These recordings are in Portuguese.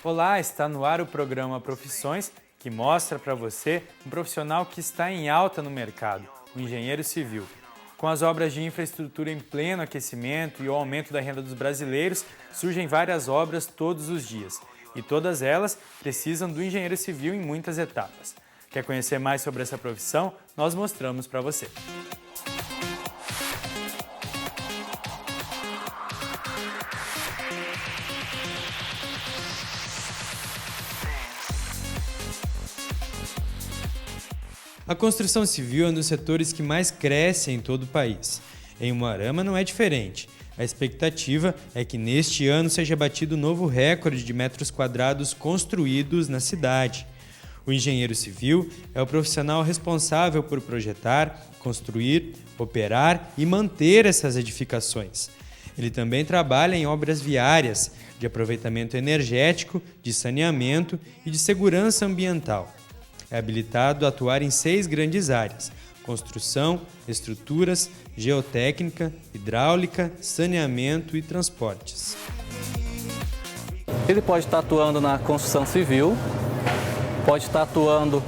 Olá, está no ar o programa Profissões, que mostra para você um profissional que está em alta no mercado, o engenheiro civil. Com as obras de infraestrutura em pleno aquecimento e o aumento da renda dos brasileiros, surgem várias obras todos os dias. E todas elas precisam do engenheiro civil em muitas etapas. Quer conhecer mais sobre essa profissão? Nós mostramos para você. A construção civil é um dos setores que mais cresce em todo o país. Em Umuarama não é diferente. A expectativa é que neste ano seja batido um novo recorde de metros quadrados construídos na cidade. O engenheiro civil é o profissional responsável por projetar, construir, operar e manter essas edificações. Ele também trabalha em obras viárias, de aproveitamento energético, de saneamento e de segurança ambiental. É habilitado a atuar em 6 grandes áreas: construção, estruturas, geotécnica, hidráulica, saneamento e transportes. Ele pode estar atuando na construção civil, pode estar atuando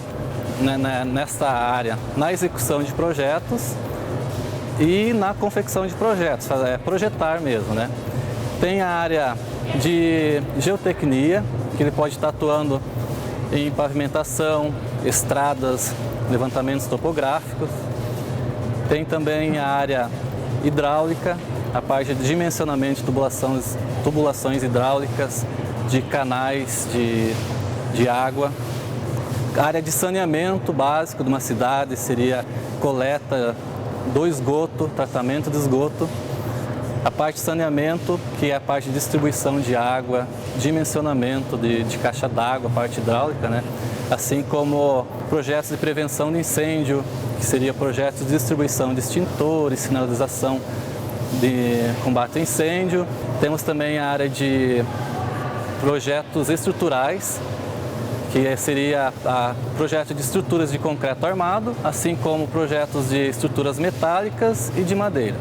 nessa área na execução de projetos e na confecção de projetos, projetar mesmo, né? Tem a área de geotecnia, que ele pode estar atuando em pavimentação, estradas, levantamentos topográficos. Tem também a área hidráulica, a parte de dimensionamento de tubulações hidráulicas, de canais de água. A área de saneamento básico de uma cidade seria coleta do esgoto, tratamento do esgoto. A parte de saneamento, que é a parte de distribuição de água, dimensionamento de caixa d'água, a parte hidráulica, né? Assim como projetos de prevenção de incêndio, que seria projetos de distribuição de extintores, sinalização de combate a incêndio. Temos também a área de projetos estruturais, que seria projeto de estruturas de concreto armado, assim como projetos de estruturas metálicas e de madeira.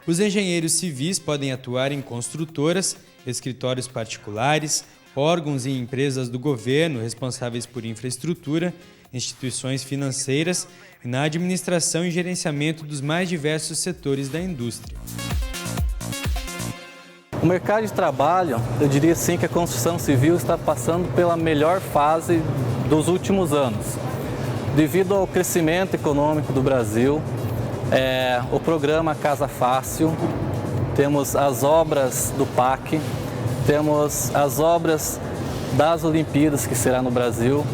Os engenheiros civis podem atuar em construtoras, escritórios particulares, órgãos e empresas do governo responsáveis por infraestrutura, instituições financeiras e na administração e gerenciamento dos mais diversos setores da indústria. O mercado de trabalho, eu diria sim que a construção civil está passando pela melhor fase dos últimos anos. Devido ao crescimento econômico do Brasil, o programa Casa Fácil, temos as obras do PAC, temos as obras das Olimpíadas, que será no Brasil,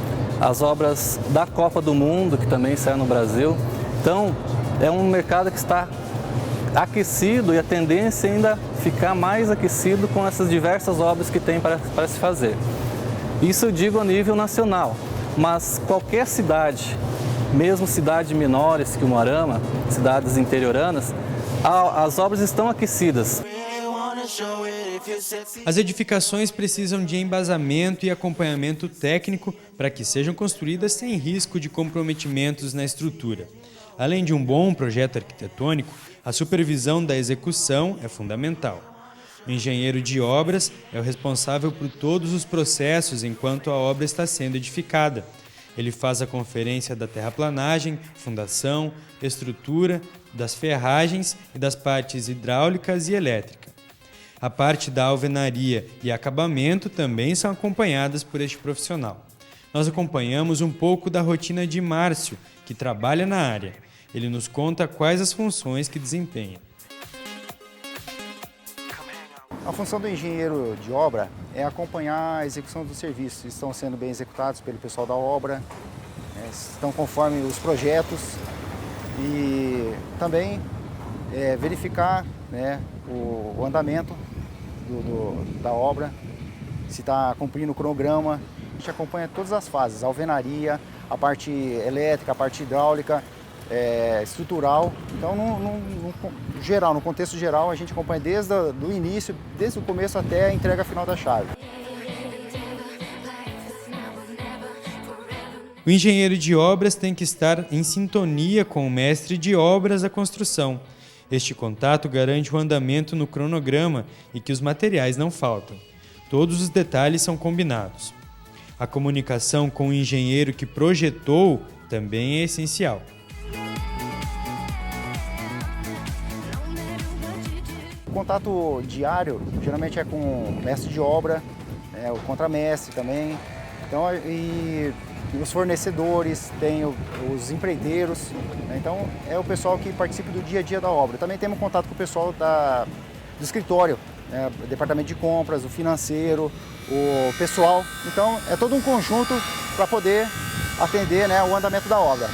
as obras da Copa do Mundo, que também será no Brasil. Então, é um mercado que está aquecido e a tendência é ainda ficar mais aquecido com essas diversas obras que tem para se fazer. Isso eu digo a nível nacional, mas qualquer cidade, mesmo cidades menores que Umuarama, cidades interioranas, as obras estão aquecidas. As edificações precisam de embasamento e acompanhamento técnico para que sejam construídas sem risco de comprometimentos na estrutura. Além de um bom projeto arquitetônico, a supervisão da execução é fundamental. O engenheiro de obras é o responsável por todos os processos enquanto a obra está sendo edificada. Ele faz a conferência da terraplanagem, fundação, estrutura, das ferragens e das partes hidráulicas e elétrica. A parte da alvenaria e acabamento também são acompanhadas por este profissional. Nós acompanhamos um pouco da rotina de Márcio, que trabalha na área. Ele nos conta quais as funções que desempenha. A função do engenheiro de obra é acompanhar a execução dos serviços. Estão sendo bem executados pelo pessoal da obra, estão conforme os projetos e também verificar, o andamento da obra, se está cumprindo o cronograma. A gente acompanha todas as fases, a alvenaria, a parte elétrica, a parte hidráulica, estrutural. Então, no contexto geral, a gente acompanha desde o início, desde o começo até a entrega final da chave. O engenheiro de obras tem que estar em sintonia com o mestre de obras da construção. Este contato garante o andamento no cronograma e que os materiais não faltam. todos os detalhes são combinados. A comunicação com o engenheiro que projetou também é essencial. O contato diário geralmente é com o mestre de obra, o contramestre também, então, e os fornecedores, tem os empreiteiros, né? Então é o pessoal que participa do dia a dia da obra. Também temos contato com o pessoal do escritório, o departamento de compras, o financeiro, o pessoal. Então é todo um conjunto para poder atender, né, o andamento da obra.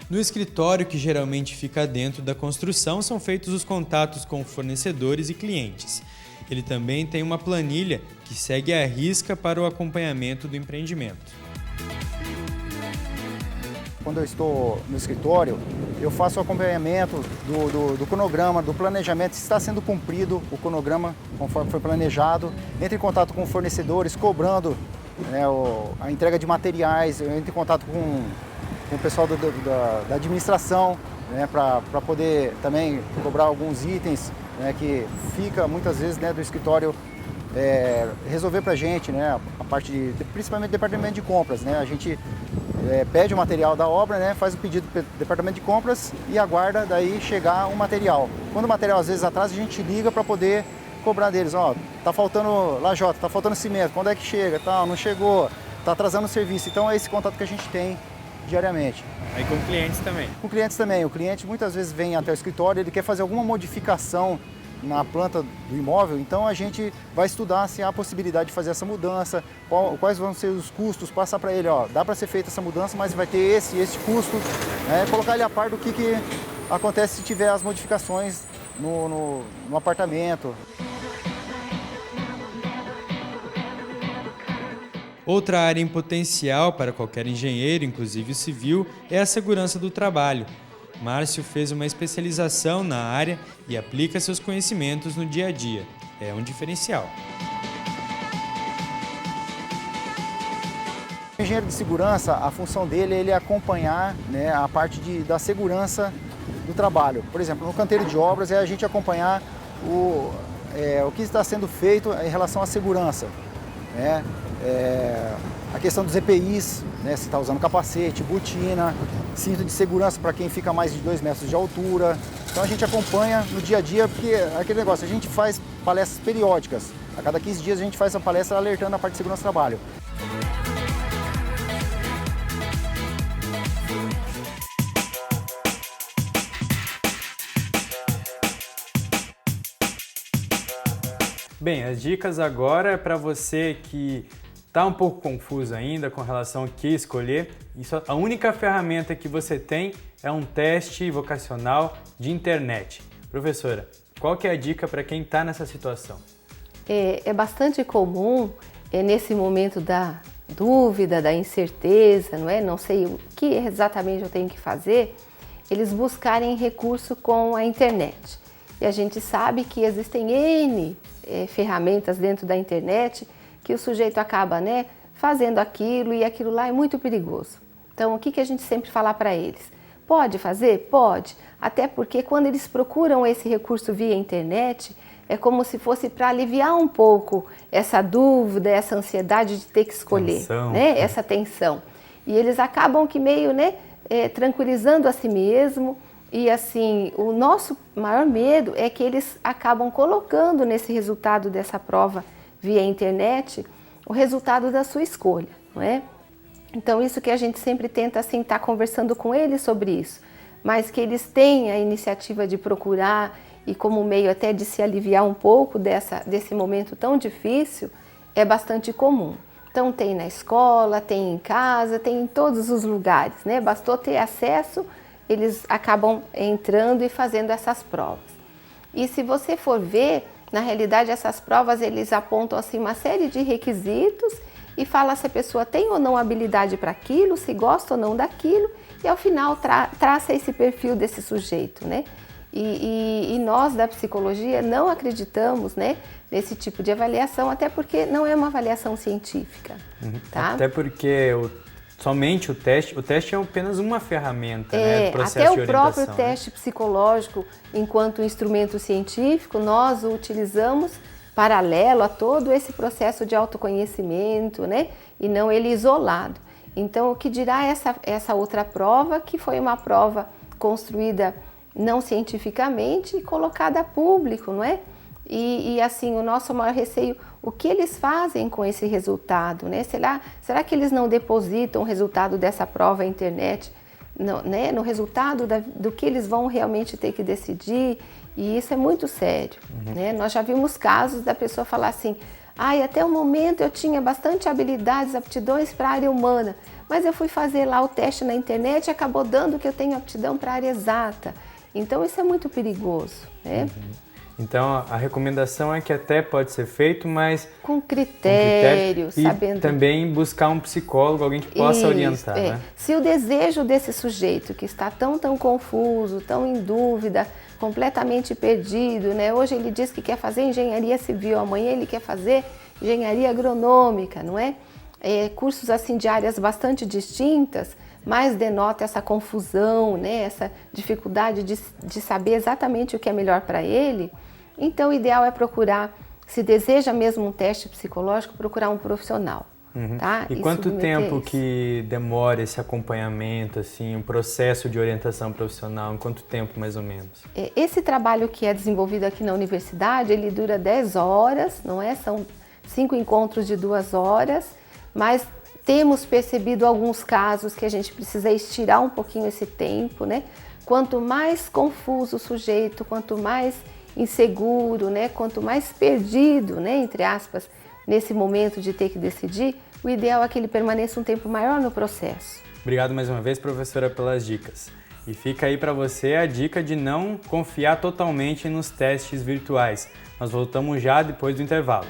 No escritório, que geralmente fica dentro da construção, são feitos os contatos com fornecedores e clientes. Ele também tem uma planilha que segue à risca para o acompanhamento do empreendimento. Quando eu estou no escritório, eu faço o acompanhamento do cronograma, do planejamento, se está sendo cumprido o cronograma conforme foi planejado. Entro em contato com fornecedores, cobrando, né, a entrega de materiais, eu entro em contato com o pessoal da administração, né, para poder também cobrar alguns itens, né, que fica muitas vezes, né, do escritório resolver para a gente, né, a parte principalmente do departamento de compras, né, a gente pede o material da obra, né, faz o pedido para o departamento de compras e aguarda daí chegar o material. Quando o material às vezes atrasa, a gente liga para poder cobrar deles, tá faltando lajota, tá faltando cimento, quando é que chega, não chegou, tá atrasando o serviço. Então é esse contato que a gente tem diariamente. Aí com clientes também? Com clientes também. O cliente muitas vezes vem até o escritório, ele quer fazer alguma modificação na planta do imóvel, então a gente vai estudar se há a possibilidade de fazer essa mudança, quais vão ser os custos, passar para ele, dá para ser feita essa mudança, mas vai ter esse custo, né? Colocar ele a par do que acontece se tiver as modificações no apartamento. Outra área em potencial para qualquer engenheiro, inclusive o civil, é a segurança do trabalho. Márcio fez uma especialização na área e aplica seus conhecimentos no dia a dia. É um diferencial. O engenheiro de segurança, a função dele é ele acompanhar, né, a parte da segurança do trabalho. Por exemplo, no canteiro de obras é a gente acompanhar o que está sendo feito em relação à segurança, né? A questão dos EPIs, né, se está usando capacete, botina, cinto de segurança para quem fica a mais de 2 metros de altura. Então a gente acompanha no dia a dia, porque aquele negócio, a gente faz palestras periódicas. A cada 15 dias a gente faz uma palestra alertando a parte de segurança do trabalho. Bem, as dicas agora é para você que está um pouco confuso ainda com relação ao que escolher. A única ferramenta que você tem é um teste vocacional de internet. Professora, qual que é a dica para quem está nessa situação? É bastante comum, nesse momento da dúvida, da incerteza, não sei o que exatamente eu tenho que fazer, eles buscarem recurso com a internet. E a gente sabe que existem N ferramentas dentro da internet que o sujeito acaba, fazendo aquilo e aquilo lá é muito perigoso. Então, o que a gente sempre fala para eles? Pode fazer? Pode. Até porque quando eles procuram esse recurso via internet, é como se fosse para aliviar um pouco essa dúvida, essa ansiedade de ter que escolher, essa tensão. E eles acabam que meio, tranquilizando a si mesmo. E assim, o nosso maior medo é que eles acabam colocando nesse resultado dessa prova via internet o resultado da sua escolha, não é? Então isso que a gente sempre tenta assim estar conversando com eles sobre isso, mas que eles tenham a iniciativa de procurar e como meio até de se aliviar um pouco desse momento tão difícil, é bastante comum. Então tem na escola, tem em casa, tem em todos os lugares, Bastou ter acesso, eles acabam entrando e fazendo essas provas. E se você for ver, na realidade essas provas eles apontam assim uma série de requisitos e fala se a pessoa tem ou não habilidade para aquilo, se gosta ou não daquilo e ao final traça esse perfil desse sujeito, E nós da psicologia não acreditamos, nesse tipo de avaliação, até porque não é uma avaliação científica, tá? Até porque somente o teste é apenas uma ferramenta, do processo até de o orientação. próprio teste psicológico, enquanto instrumento científico, nós o utilizamos paralelo a todo esse processo de autoconhecimento, né? E não ele isolado. Então, o que dirá essa outra prova, que foi uma prova construída não cientificamente e colocada a público, não é? E assim, o nosso maior receio, o que eles fazem com esse resultado, né? Será que eles não depositam o resultado dessa prova à internet, no resultado do que eles vão realmente ter que decidir? E isso é muito sério, né? Nós já vimos casos da pessoa falar assim, até o momento eu tinha bastante habilidades, aptidões para a área humana, mas eu fui fazer lá o teste na internet e acabou dando que eu tenho aptidão para a área exata. Então isso é muito perigoso, né? Então a recomendação é que até pode ser feito, mas com critério, sabendo. E também buscar um psicólogo, alguém que possa orientar, né? Se o desejo desse sujeito que está tão confuso, tão em dúvida, completamente perdido, né? Hoje ele diz que quer fazer engenharia civil, amanhã ele quer fazer engenharia agronômica, não é? Cursos assim de áreas bastante distintas, mas denota essa confusão, né? Essa dificuldade de saber exatamente o que é melhor para ele. Então o ideal é procurar, se deseja mesmo um teste psicológico, procurar um profissional. Tá? E quanto tempo que demora esse acompanhamento, assim, um processo de orientação profissional? Em quanto tempo, mais ou menos? Esse trabalho que é desenvolvido aqui na universidade, ele dura 10 horas, não é? São 5 encontros de 2 horas, mas temos percebido alguns casos que a gente precisa estirar um pouquinho esse tempo, né? Quanto mais confuso o sujeito, quanto mais inseguro, né? Quanto mais perdido, né? Entre aspas, nesse momento de ter que decidir, o ideal é que ele permaneça um tempo maior no processo. Obrigado mais uma vez, professora, pelas dicas. E fica aí para você a dica de não confiar totalmente nos testes virtuais. Nós voltamos já depois do intervalo.